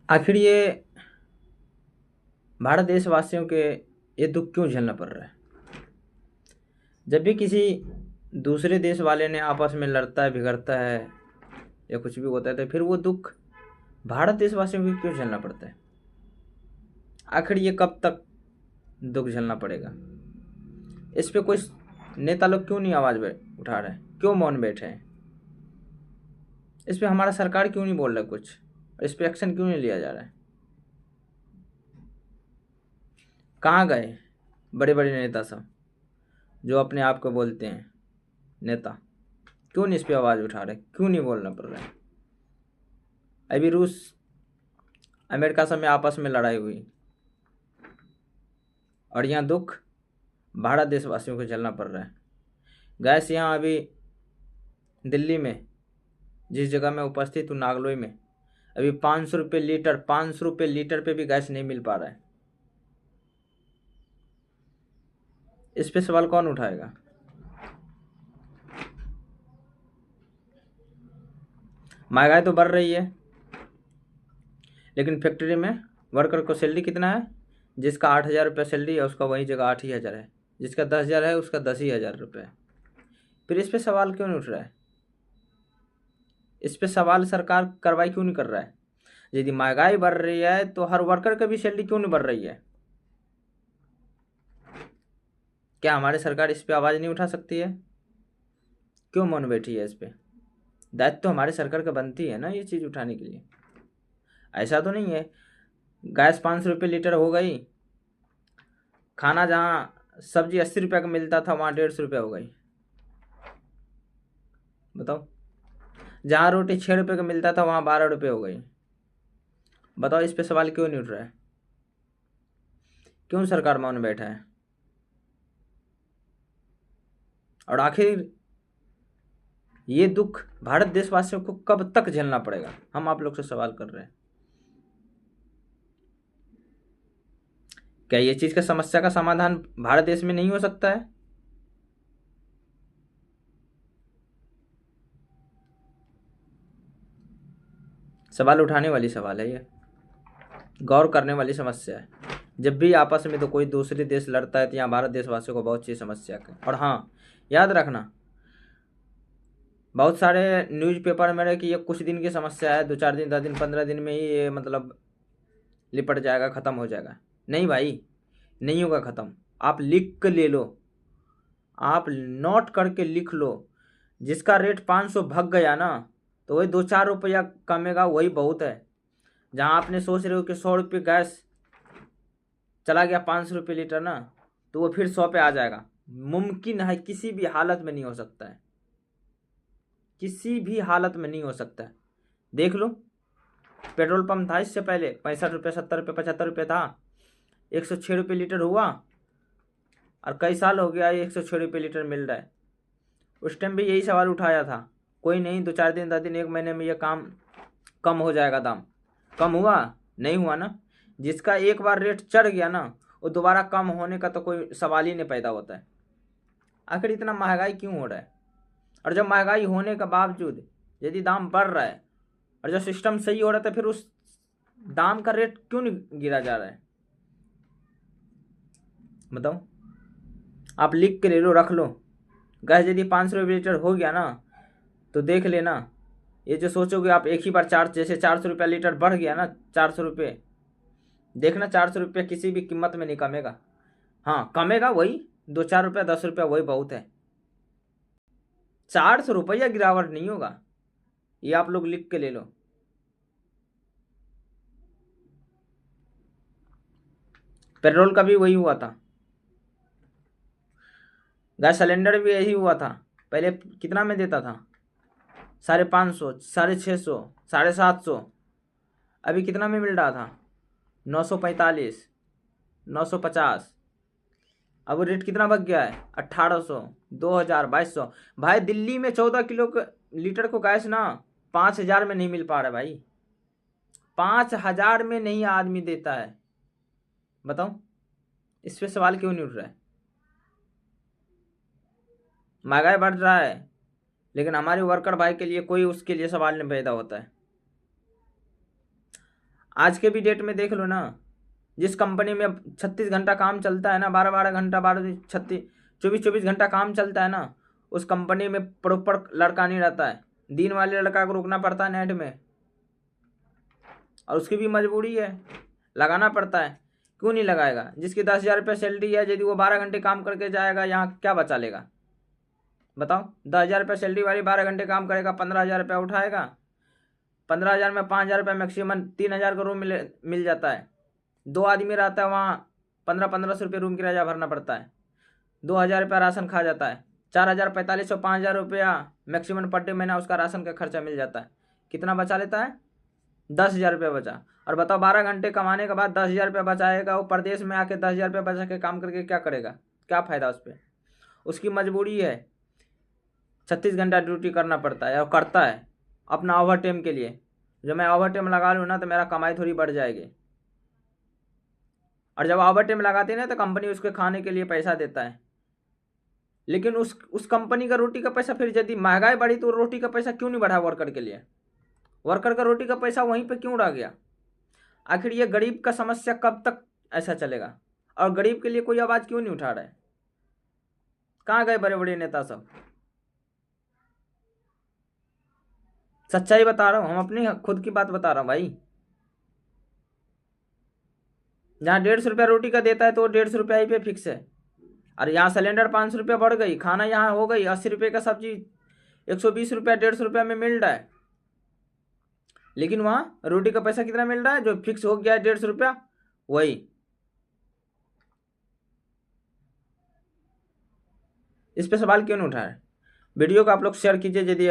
आखिर ये भारत देशवासियों के ये दुख क्यों झेलना पड़ रहा है? जब भी किसी दूसरे देश वाले ने आपस में लड़ता है, बिगड़ता है या कुछ भी होता है, तो फिर वो दुख भारत देशवासियों को क्यों झेलना पड़ता है? आखिर ये कब तक दुख झेलना पड़ेगा? इस पे कोई नेता लोग क्यों नहीं आवाज़ उठा रहे हैं? क्यों मौन बैठे हैं? इस पे हमारा सरकार क्यों नहीं बोल रहा कुछ? इस पे एक्शन क्यों नहीं लिया जा रहा है? कहाँ गए बड़े बड़े नेता सब जो अपने आप को बोलते हैं नेता? क्यों नहीं इस पे आवाज़ उठा रहे? क्यों नहीं बोलना पड़ रहा है? अभी रूस अमेरिका सब में आपस में लड़ाई हुई और यहाँ दुख भारत देशवासियों को झेलना पड़ रहा है। गैस यहाँ अभी दिल्ली में जिस जगह मैं उपस्थित हूँ, नागलोई में, अभी 500 रुपये लीटर, 500 रुपये लीटर पे भी गैस नहीं मिल पा रहा है। इस पे सवाल कौन उठाएगा? महंगाई तो बढ़ रही है, लेकिन फैक्ट्री में वर्कर को सैलरी कितना है? जिसका 8,000 रुपये सैलरी है उसका वही जगह 8,000 है, जिसका 10,000 है उसका 10,000 रुपये। फिर इस पे सवाल क्यों नहीं उठ रहा है? इस पे सवाल सरकार कार्रवाई क्यों नहीं कर रहा है? यदि महंगाई बढ़ रही है तो हर वर्कर की भी सैलरी क्यों नहीं बढ़ रही है? क्या हमारी सरकार इस पे आवाज़ नहीं उठा सकती है? क्यों मौन बैठी है इस पे? दायित्व तो हमारी सरकार का बनती है ना ये चीज़ उठाने के लिए। ऐसा तो नहीं है गैस 500 रुपये लीटर हो गई, खाना जहाँ सब्जी 80 रुपये का मिलता था वहाँ 150 रुपये हो गई। बताओ, जहाँ रोटी 6 रुपये का मिलता था वहाँ 12 रुपये हो गई। बताओ, इस पे सवाल क्यों नहीं उठ रहा है? क्यों सरकार मौन बैठा है? और आखिर ये दुख भारत देशवासियों को कब तक झेलना पड़ेगा? हम आप लोग से सवाल कर रहे हैं। क्या ये चीज़ का समस्या का समाधान भारत देश में नहीं हो सकता है? सवाल उठाने वाली सवाल है ये, गौर करने वाली समस्या है। जब भी आपस में तो कोई दूसरे देश लड़ता है तो यहाँ भारत देशवासियों को बहुत सी समस्या है। और हाँ, याद रखना, बहुत सारे न्यूज़पेपर में रहे कि ये कुछ दिन की समस्या है, 2-4 दिन, 10 दिन, 15 दिन में ही ये मतलब लिपट जाएगा, ख़त्म हो जाएगा। नहीं भाई, नहीं होगा ख़त्म। आप लिख के ले लो, आप नोट करके लिख लो। जिसका रेट 500 भग गया ना, तो वही 2-4 रुपया कमेगा, वही बहुत है। जहाँ आपने सोच रहे हो कि 100 रुपये गैस चला गया 500 रुपये लीटर ना, तो वो फिर 100 पे आ जाएगा। मुमकिन है, किसी भी हालत में नहीं हो सकता है, किसी भी हालत में नहीं हो सकता है। देख लो, पेट्रोल पंप था इससे पहले 65 रुपये, 70 रुपये, 75 रुपये था, 106 रुपये लीटर हुआ और कई साल हो गया ये 106 रुपये लीटर मिल रहा है। उस टाइम भी यही सवाल उठाया था, कोई नहीं, 2-4 दिन, 10 दिन, 1 महीने में ये काम कम हो जाएगा, दाम कम हुआ? नहीं हुआ ना। जिसका एक बार रेट चढ़ गया ना, वो दोबारा कम होने का तो कोई सवाल ही नहीं पैदा होता है। आखिर इतना महंगाई क्यों हो रहा है? और जब महंगाई होने के बावजूद यदि दाम बढ़ रहा है और जब सिस्टम सही हो रहा है, तो फिर उस दाम का रेट क्यों नहीं गिरा जा रहा है? बताओ, आप लिख के ले लो, रख लो। गैस यदि 500 रुपये लीटर हो गया ना, तो देख लेना, ये जो सोचोगे आप एक ही बार चार्ज, जैसे 400 रुपया लीटर बढ़ गया ना, 400 रुपये, देखना 400 रुपये किसी भी कीमत में नहीं कमेगा। हाँ, कमेगा वही 2-4 रुपया, 10 रुपया, वही बहुत है। 400 रुपया गिरावट नहीं होगा, ये आप लोग लिख के ले लो। पेट्रोल का भी वही हुआ था, गैस सिलेंडर भी यही हुआ था। पहले कितना में देता था? 550, 650, 750। अभी कितना में मिल रहा था? 945, 950। अब रेट कितना बढ़ गया है? 1,800, 2,000, 2,200। भाई दिल्ली में 14 किलो लीटर को गैस ना 5,000 में नहीं मिल पा रहा है भाई, 5,000 में नहीं आदमी देता है। बताओ, इस पे सवाल क्यों नहीं उठ रहा है? महंगाई बढ़ रहा है, लेकिन हमारे वर्कर भाई के लिए कोई उसके लिए सवाल नहीं पैदा होता है। आज के भी डेट में देख लो ना, जिस कंपनी में 36 घंटा काम चलता है ना, 12-12 घंटा, 24-24 घंटा काम चलता है ना, उस कंपनी में प्रॉपर लड़का नहीं रहता है। दिन वाले लड़का को रुकना पड़ता है नेट में, और उसकी भी मजबूरी है, लगाना पड़ता है। क्यों नहीं लगाएगा? जिसकी 10,000 रुपये सैलरी है, यदि वो 12 घंटे काम करके जाएगा, यहाँ क्या बचा लेगा बताओ? 10,000 रुपये सैलरी वाली 12 घंटे काम करेगा, 15,000 रुपया उठाएगा। 15,000 में 5,000 रुपये मैक्सिमम 3,000 का रूम मिल जाता है। 2 आदमी रहता है वहाँ, 1500 रुपये रूम किराया भरना पड़ता है। 2,000 रुपया राशन खा जाता है। 4,000, 4,500, 5,000 रुपया मैक्सिमम पर डे महीना उसका राशन का खर्चा मिल जाता है। कितना बचा लेता है? 10,000 रुपया बचा। और बताओ 12 घंटे कमाने के बाद 10,000 रुपया बचाएगा, वो प्रदेश में आके 10,000 रुपया बचा के काम करके क्या करेगा? क्या फ़ायदा उस पर? उसकी मजबूरी है, 36 घंटा ड्यूटी करना पड़ता है, और करता है अपना ओवर टाइम के लिए। जब मैं ओवर टाइम लगा लूँ ना, तो मेरा कमाई थोड़ी बढ़ जाएगी। और जब ओवर टाइम लगाते हैं ना, तो कंपनी उसके खाने के लिए पैसा देता है। लेकिन उस कंपनी का रोटी का पैसा, फिर यदि महंगाई बढ़ी तो रोटी का पैसा क्यों नहीं बढ़ा वर्कर के लिए? वर्कर का रोटी का पैसा वहीं पे क्यों रह गया? आखिर ये गरीब का समस्या कब तक ऐसा चलेगा? और गरीब के लिए कोई आवाज़ क्यों नहीं उठा रहा है? कहाँ गए बड़े बड़े नेता सब? सच्चाई बता रहा हूँ, हम अपनी खुद की बात बता रहा हूँ भाई। जहाँ 150 रुपया रोटी का देता है, तो 150 रुपया ही पे फिक्स है। और यहाँ सिलेंडर 500 रुपया बढ़ गई, खाना यहाँ हो गई 80 रुपये का सब्जी 120 रुपया, 150 रुपया में मिल रहा है। लेकिन वहाँ रोटी का पैसा कितना मिल रहा है? जो फिक्स हो गया है 150 रुपया, वही। इस पे सवाल क्यों नहीं उठा है? वीडियो को आप लोग शेयर कीजिए यदि